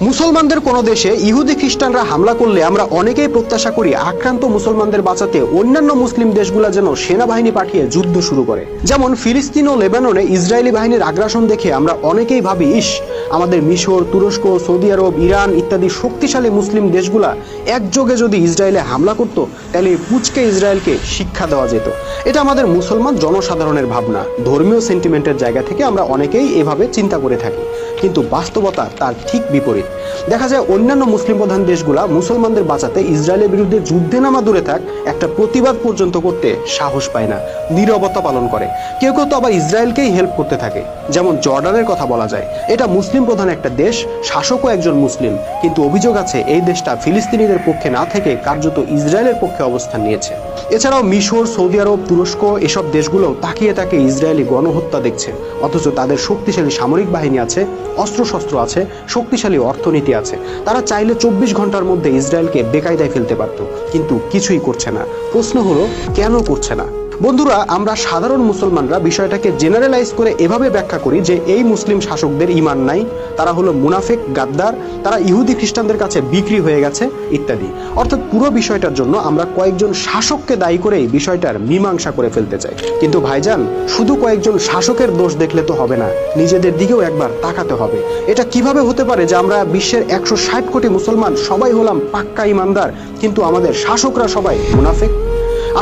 মুসলমানদের কোনো দেশে ইহুদি খ্রিস্টানরা হামলা করলে আমরা অনেকেই প্রত্যাশা করি আক্রান্ত মুসলমানদের বাঁচাতে অন্যান্য মুসলিম দেশগুলো যেন সেনাবাহিনী পাঠিয়ে যুদ্ধ শুরু করে। যেমন ফিলিস্তিন ও লেবাননে ইসরায়েলি বাহিনীর আগ্রাসন দেখে আমরা অনেকেই ভাবি, ইস, আমাদের মিশর, তুরস্ক, সৌদি আরব, ইরান ইত্যাদি শক্তিশালী মুসলিম দেশগুলা একযোগে যদি ইসরায়েলে হামলা করত, তাহলে পুচকে ইসরায়েলকে শিক্ষা দেওয়া যেত। এটা আমাদের মুসলমান জনসাধারণের ভাবনা, ধর্মীয় সেন্টিমেন্টের জায়গা থেকে আমরা অনেকেই এভাবে চিন্তা করে থাকি। কিন্তু বাস্তবতা তার ঠিক বিপরীত। দেখা যায় অন্যান্য মুসলিম প্রধান দেশগুলা মুসলমানদের বাঁচাতে ইসরায়েলের বিরুদ্ধে যুদ্ধে নামা দূরে থাক, একটা প্রতিবাদ পর্যন্ত করতে সাহস পায় না, নীরবতা পালন করে। কেউ কেউ তো আবার ইসরায়েলকেই হেল্প করতে থাকে। যেমন জর্ডানের কথা বলা যায়, এটা মুসলিম প্রধান একটা দেশ, শাসকও একজন মুসলিম, কিন্তু অভিযোগ আছে এই দেশটা ফিলিস্তিনিদের পক্ষে না থেকে কার্যত ইসরায়েলের পক্ষে অবস্থান নিয়েছে। এছাড়াও মিশর, সৌদি আরব, তুরস্ক এসব দেশগুলো তাকিয়ে তাকিয়ে ইসরায়েলি গণহত্যা দেখছে, অথচ তাদের শক্তিশালী সামরিক বাহিনী আছে, অস্ত্রশস্ত্র আছে, শক্তিশালী অর্থনীতি আছে। তারা চাইলে 24 ঘন্টার মধ্যে ইসরায়েলকে বেকায়দায় ফেলতে পারত, কিন্তু কিছুই করছে না। প্রশ্ন হলো, কেন করছে না? বন্ধুরা, আমরা সাধারণ মুসলমানরা বিষয়টাকে জেনারেলাইজ করে এভাবে ব্যাখ্যা করি যে এই মুসলিম শাসকদের ঈমান নাই, তারা হলো মুনাফিক, গাদ্দার, তারা ইহুদি খ্রিস্টানদের কাছে বিক্রি হয়ে গেছে ইত্যাদি। অর্থাৎ পুরো বিষয়টার জন্য আমরা কয়েকজন শাসককে দায়ী করে এই বিষয়টার মীমাংসা করে ফেলতে চাই। কিন্তু ভাইজান, শুধু কয়েকজন শাসকের দোষ দেখলে তো হবে না, নিজেদের দিকেও একবার তাকাতে হবে। এটা কিভাবে হতে পারে যে আমরা বিশ্বের 160 কোটি মুসলমান সবাই হলাম পাক্কা ইমানদার, কিন্তু আমাদের শাসকরা সবাই মুনাফিক?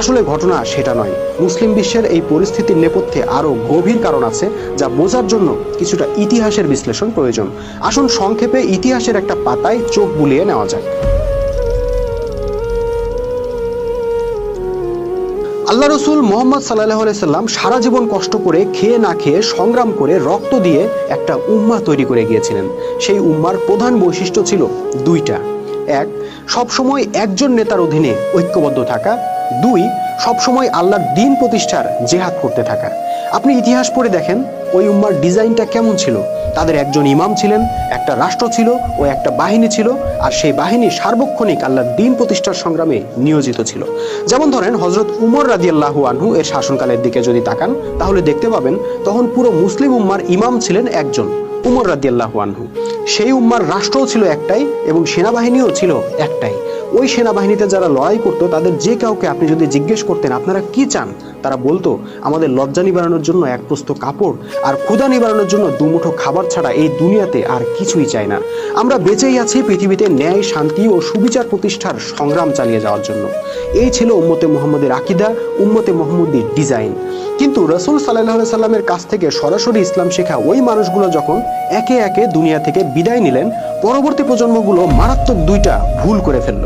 আসলে ঘটনা সেটা নয়। মুসলিম বিশ্বের এই পরিস্থিতির নেপথ্যে আরো গভীর কারণ আছে, যা বোঝার জন্য কিছুটা ইতিহাসের বিশ্লেষণ প্রয়োজন। আসুন সংক্ষেপে ইতিহাসের একটা পাতায় চোখ বুলিয়ে নেওয়া যাক। আল্লাহ রসুল মুহাম্মদ সাল্লাল্লাহু আলাইহি সাল্লাম সারা জীবন কষ্ট করে, খেয়ে না খেয়ে, সংগ্রাম করে, রক্ত দিয়ে একটা উম্মাহ তৈরি করে গিয়েছিলেন। সেই উম্মার প্রধান বৈশিষ্ট্য ছিল দুইটা। এক, সবসময় একজন নেতার অধীনে ঐক্যবদ্ধ থাকা। দুই, সবসময় আল্লাহর দ্বীন প্রতিষ্ঠার জেহাদ করতে থাকা। আপনি ইতিহাস পড়ে দেখেন ওই উম্মার ডিজাইনটা কেমন ছিল। তাদের একজন ইমাম ছিলেন, একটা রাষ্ট্র ছিল ও একটা বাহিনী ছিল, আর সেই বাহিনী সার্বক্ষণিক আল্লাহর দ্বীন প্রতিষ্ঠার সংগ্রামে নিয়োজিত ছিল। যেমন ধরেন হযরত উমর রাদিয়াল্লাহু আনহু এর শাসনকালের দিকে যদি তাকান, তাহলে দেখতে পাবেন তখন পুরো মুসলিম উম্মার ইমাম ছিলেন একজন, উমর রাদিয়াল্লাহু আনহু। সেই উম্মার রাষ্ট্রও ছিল একটাই এবং সেনাবাহিনীও ছিল একটাই। ওই সেনাবাহিনীতে যারা লড়াই করতো তাদের যে কাউকে আপনি যদি জিজ্ঞেস করতেন আপনারা কি চান, তারা বলতো আমাদের লজ্জা নিবারণের জন্য এক প্রস্ত কাপড় আর ক্ষুধা নিবারণের জন্য দুমুঠো খাবার ছাড়া এই দুনিয়াতে আর কিছুই চাই না। আমরা বেঁচেই আছি পৃথিবীতে ন্যায়, শান্তি ও সুবিচার প্রতিষ্ঠার সংগ্রাম চালিয়ে যাওয়ার জন্য। এই ছিল উম্মতে মুহাম্মদের আকীদা, উম্মতে মুহাম্মদীর ডিজাইন। কিন্তু রাসূল সাল্লাল্লাহু আলাইহি সাল্লামের কাছ থেকে সরাসরি ইসলাম শেখা ওই মানুষগুলো যখন একে একে দুনিয়া থেকে বিদায় নিলেন, পরবর্তী প্রজন্মগুলো মারাত্মক দুইটা ভুল করে ফেলল।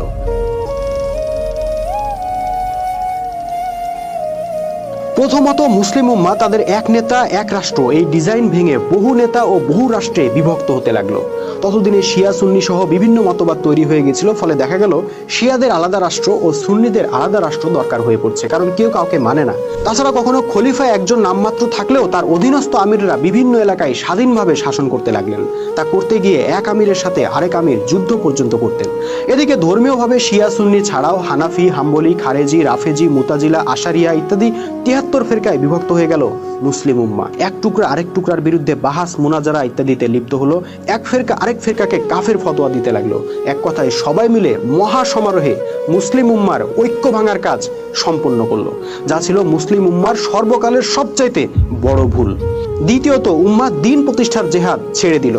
প্রথমত, মুসলিম উম্মাহ তাদের এক নেতা এক রাষ্ট্র এই ডিজাইন ভেঙে বহু নেতা ও বহু রাষ্ট্রে বিভক্ত হতে লাগলো। ততদিনে শিয়া সুন্নি সহ বিভিন্ন মতবাদ তৈরি হয়ে গেছিল, ফলে দেখা গেল শিয়াদের আলাদা রাষ্ট্র ও সুন্নিদের আলাদা রাষ্ট্র দরকার হয়ে পড়ছে, কারণ কেউ কাউকে মানে না। তাছাড়া কখনো খলিফা একজন নামমাত্র থাকলেও তার অধীনস্থ আমিররা বিভিন্ন এলাকায় স্বাধীনভাবে শাসন করতে লাগলেন। তা করতে গিয়ে এক আমিরের সাথে আরেক আমির যুদ্ধ পর্যন্ত করতেন। এদিকে ধর্মীয়ভাবে শিয়া সুন্নি ছাড়াও হানাফি, হাম্বলি, খারেজি, রাফেজি, মুতাজিলা, আশারিয়া ইত্যাদি 73 ফেরকায় বিভক্ত হয়ে গেল মুসলিম উম্মাহ। এক টুকরা আরেক টুকরার বিরুদ্ধে বাহাস, মুনাজারা ইত্যাদিতে লিপ্ত হলো। এক ফেরকা আরেক ফেরকাকে কাফের ফতোয়া দিতে লাগলো। এক কথায় সবাই মিলে মহা সমারোহে মুসলিম উম্মার ঐক্য ভাঙার কাজ সম্পন্ন করলো, যা ছিল মুসলিম উম্মার সর্বকালের সবচাইতে বড় ভুল। দ্বিতীয়ত, উম্মাহ দ্বীন প্রতিষ্ঠার জেহাদ ছেড়ে দিল।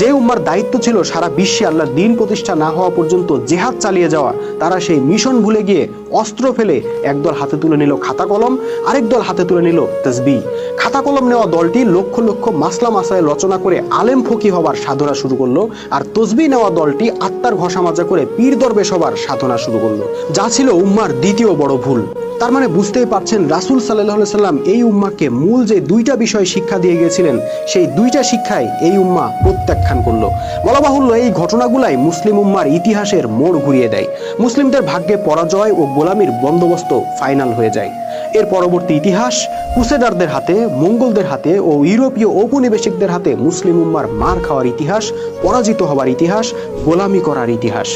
যে উম্মার দায়িত্ব ছিল সারা বিশ্বে আল্লাহর দ্বীন প্রতিষ্ঠা না হওয়া পর্যন্ত জেহাদ চালিয়ে যাওয়া, তারা সেই মিশন ভুলে গিয়ে অস্ত্র ফেলে একদল হাতে তুলে নিল খাতা কলম, আরেক দল হাতে তুলে নিল তাসবিহ। খাতা কলম নেওয়া দলটি লক্ষ লক্ষ মাসলা মাসাইল রচনা করে আলেম ফকি হবার সাধনা শুরু করলো, আর তাসবিহ নেওয়া দলটি আত্মার ঘষা মাজা করে পীর দরবেশ হবার সাধনা শুরু করলো, যা ছিল উম্মার দ্বিতীয় বড় ভুল। তার মানে বুঝতেই পারছেন রাসূল সাল্লাল্লাহু আলাইহি সাল্লাম এই উম্মাহকে মূল যে দুইটা বিষয় শিক্ষা দিয়ে গিয়েছিলেন, সেই দুইটা শিক্ষায় এই উম্মাহ প্রত্যাখ্যান করলো। বলা বাহুল্য, এই ঘটনাগুলাই মুসলিম উম্মার ইতিহাসের মোড় ঘুরিয়ে দেয়। মুসলিমদের ভাগ্যে পরাজয় ও গোলামির বন্দোবস্ত ফাইনাল হয়ে যায়। এর পরবর্তী ইতিহাস ক্রুসেডারদের হাতে, মঙ্গলদের হাতে ও ইউরোপীয় ঔপনিবেশিকদের হাতে মুসলিম উম্মার মার খাওয়ার ইতিহাস, পরাজিত হবার ইতিহাস, গোলামি করার ইতিহাস।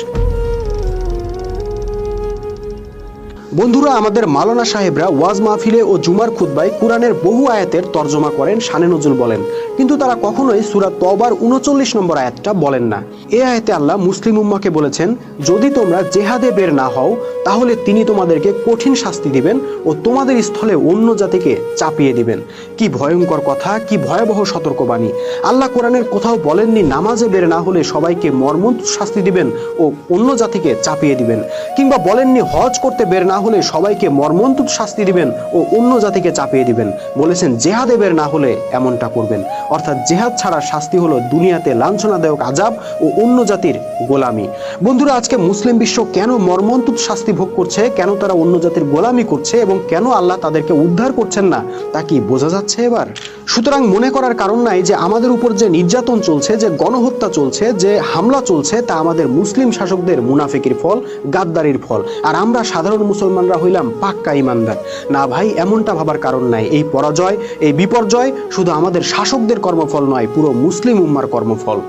বন্ধুরা, আমাদের মাওলানা সাহেবরা ওয়াজ মাহফিলে ও জুমার খুতবায় কুরআনের বহু আয়াতের তর্জমা করেন, শানে নজুল বলেন, কিন্তু তারা কখনোই সূরা তওবার 39 নম্বর আয়াতটা বলেন না। এই আয়াতে আল্লাহ মুসলিম উম্মাহকে বলেছেন, যদি তোমরা জেহাদে বের না হও তাহলে তিনি তোমাদেরকে কঠিন শাস্তি দিবেন ও তোমাদের স্থলে অন্য জাতিকে চাপিয়ে দিবেন। কি ভয়ঙ্কর কথা, কি ভয়াবহ সতর্কবাণী। আল্লাহ কোরআনের কোথাও বলেননি নামাজে বের না হলে সবাইকে মর্মন্তুদ শাস্তি দিবেন ও অন্য জাতিকে চাপিয়ে দিবেন, কিংবা বলেননি হজ করতে বের না হলে সবাইকে মর্মন্তুদ শাস্তি দিবেন ও অন্য জাতিকে চাপিয়ে দিবেন। বলেছেন জেহাদে বের না হলে এমনটা করবেন। অর্থাৎ জেহাদ ছাড়া শাস্তি হলো দুনিয়াতে লাঞ্ছনাদায়ক আযাব ও অন্য জাতির গোলামি। বন্ধুরা, আজকে মুসলিম বিশ্ব কেন মর্মন্তুদ শাস্তি ভোগ করছে, কেন তারা অন্য জাতির গোলামি করছে এবং কেন আল্লাহ তাদেরকে উদ্ধার করছেন না, তা কি বোঝা যাচ্ছে এবার? সুতরাং মনে করার কারণ নাই যে আমাদের উপর যে নির্যাতন চলছে, যে গণহত্যা চলছে, যে হামলা চলছে, তা আমাদের মুসলিম শাসকদের মুনাফিকির ফল, গাদ্দারির ফল, আর আমরা সাধারণ মুসলমানরা হইলাম পাক্কা ইমানদার। না ভাই, এমনটা ভাবার কারণ নাই। এই পরাজয়, এই বিপর্যয় শুধু আমাদের শাসকদের কর্মফল নয়, পুরো মুসলিম উম্মার কর্মফল।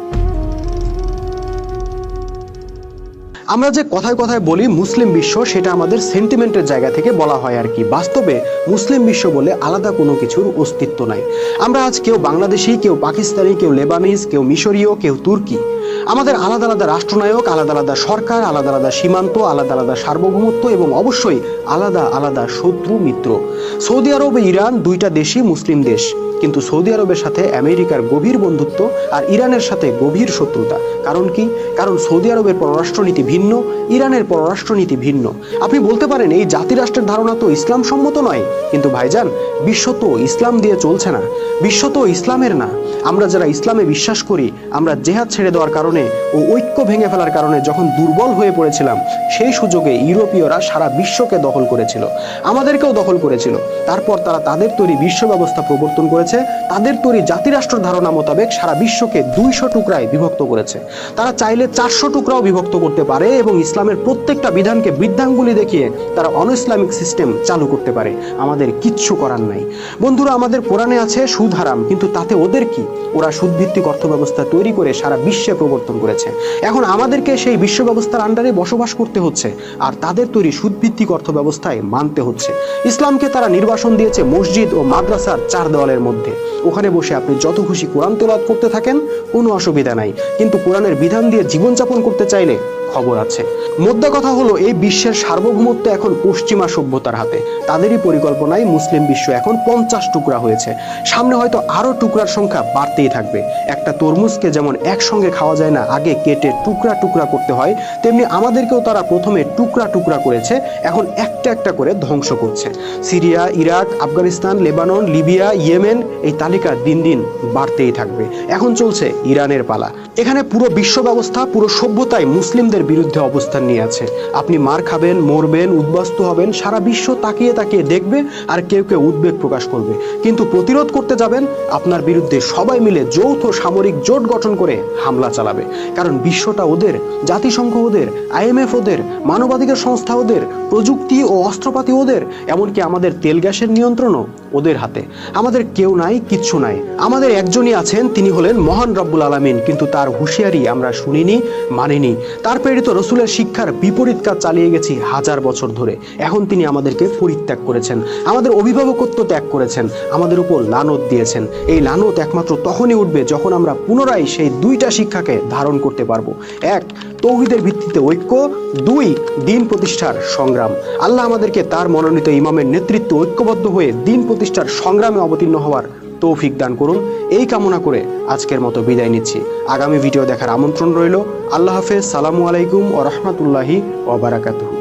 আমরা যে কথায় কথায় বলি মুসলিম বিশ্ব, সেটা আমাদের সেন্টিমেন্টের জায়গা থেকে বলা হয় আর কি। বাস্তবে মুসলিম বিশ্ব বলে আলাদা কোনো কিছুর অস্তিত্ব নাই। আমরা আজ কেউ বাংলাদেশি, কেউ পাকিস্তানি, কেউ লেবানিজ, কেউ মিশরীয়, কেউ তুর্কি। আমাদের আলাদা আলাদা রাষ্ট্রনায়ক, আলাদা আলাদা সরকার, আলাদা আলাদা সীমান্ত, আলাদা আলাদা সার্বভৌমত্ব এবং অবশ্যই আলাদা আলাদা শত্রু মিত্র। সৌদি আরব ও ইরান দুইটা দেশই মুসলিম দেশ, কিন্তু সৌদি আরবের সাথে আমেরিকার গভীর বন্ধুত্ব আর ইরানের সাথে গভীর শত্রুতা। কারণ কি? কারণ সৌদি আরবের পররাষ্ট্রনীতি ভিন্ন, ইরানের পররাষ্ট্রনীতি ভিন্ন। আপনি বলতে পারেন এই জাতিরাষ্ট্রের ধারণা তো ইসলাম সম্মত নয়, কিন্তু ভাইজান, বিশ্ব তো ইসলাম দিয়ে চলছে না, বিশ্ব তো ইসলামের না। আমরা যারা ইসলামে বিশ্বাস করি, আমরা জেহাদ ছেড়ে দেওয়ার কারণে ও ঐক্য ভেঙে ফেলার কারণে যখন দুর্বল হয়ে পড়েছিলাম, সেই সুযোগে ইউরোপীয়রা সারা বিশ্বকে দখল করেছিল, আমাদেরকেও দখল করেছিল। তারপর তারা তাদের তৈরি বিশ্ব ব্যবস্থা প্রবর্তন করেছে, তাদের তৈরি জাতিরাষ্ট্র ধারণা মোতাবেক সারা বিশ্বকে 200 টুকরায় বিভক্ত করেছে। তারা চাইলে 400 টুকরাও বিভক্ত করতে পারে এবং ইসলামের প্রত্যেকটা বিধানকে বৃদ্ধাঙ্গুলি দেখিয়ে তারা অন ইসলামিক সিস্টেম চালু করতে পারে। আমাদের কিচ্ছু করার নাই। বন্ধুরা, আমাদের কোরআনে আছে সুদ হারাম, কিন্তু তাতে ওদের কি? ওরা সুদভিত্তিক অর্থ ব্যবস্থা তৈরি করে সারা বিশ্বে প্রবর্তন করেছে। এখন আমাদেরকে সেই বিশ্ব ব্যবস্থার আন্ডারে বসবাস করতে হচ্ছে আর তাদের তৈরি সুদভিত্তিক অর্থ ব্যবস্থায় মানতে হচ্ছে। ইসলামকে তারা নির্বাসন দিয়েছে মসজিদ ও মাদ্রাসার 4 দেওয়ালের মধ্যে। ওখানে বসে আপনি যত খুশি কোরআন তেলাওয়াত করতে থাকেন, কোনো অসুবিধা নাই, কিন্তু কোরআনের বিধান দিয়ে জীবনযাপন করতে চাইলে খবর আছে। মোদ্দা কথা হলো, এই বিশ্বের সার্বভৌমত্ব এখন পশ্চিমা সভ্যতার হাতে। তাদেরই পরিকল্পনায় মুসলিম বিশ্ব এখন 50 টুকরা হয়েছে। সামনে হয়তো আরো টুকরার সংখ্যা বাড়তেই থাকবে। একটা তরমুজকে যেমন একসঙ্গে খাওয়া যায় না, আগে কেটে টুকরা টুকরা করতে হয়, তেমনি আমাদেরকেও তারা প্রথমে টুকরা টুকরা করেছে, এখন একটা একটা করে ধ্বংস করছে। Syria, Iraq, Afghanistan, Lebanon, Libya, Yemen, এই তালিকা দিন দিন বাড়তেই থাকবে। এখন চলছে ইরানের পালা। এখানে পুরো বিশ্ব ব্যবস্থা, পুরো সভ্যতায় মুসলিমদের বিরুদ্ধে অবস্থান নিয়ে আছে। আপনি মার খাবেন, মরবেন, উদ্বাস্তু হবেন, সারা বিশ্ব তাকিয়ে তাকিয়ে দেখবে আর কেউ কেউ উদ্বেগ প্রকাশ করবে। কিন্তু প্রতিরোধ করতে যাবেন, আপনার বিরুদ্ধে সবাই মিলে যৌথ সামরিক জোট গঠন করে হামলা চালাবে। কারণ বিশ্বটা ওদের, জাতিসংঘ ওদের, IMF ওদের, মানবাধিকার সংস্থা ওদের, প্রযুক্তি ও অস্ত্রপাতি ওদের, এমনকি আমাদের তেল গ্যাসের নিয়ন্ত্রণও ওদের হাতে। আমাদের কেউ নাই, কিচ্ছু নাই। আমাদের একজনই আছেন, তিনি হলেন মহান রব্বুল আলামিন, কিন্তু তার হুঁশিয়ারি আমরা শুনিনি, মানিনি। তার প্রেরিত রসুলের শিক্ষার বিপরীত কাজ চালিয়ে গেছি 1000 বছর ধরে। এখন তিনি আমাদেরকে পরিত্যাগ করেছেন, আমাদের অভিভাবকত্ব ত্যাগ করেছেন, আমাদের উপর লানত দিয়েছেন। এই লানত একমাত্র তখনই উঠবে যখন আমরা পুনরায় সেই 2টা শিক্ষাকে ধারণ করতে পারবো। 1, তৌহিদের ভিত্তিতে ঐক্য, 2, দিন প্রতিষ্ঠার সংগ্রাম। আল্লাহ আমাদেরকে তার মনোনীত ইমামের নেতৃত্বে ঐক্যবদ্ধ হয়ে দিন প্রতিষ্ঠার সংগ্রামে অবতীর্ণ হওয়ার তৌফিক দান করুন। এই কামনা করে আজকের মতো বিদায় নিচ্ছি। আগামী ভিডিও দেখার আমন্ত্রণ রইল। আল্লাহ হাফেজ। সালামু আলাইকুম ওয়া রাহমাতুল্লাহি ওয়া বারাকাতুহু।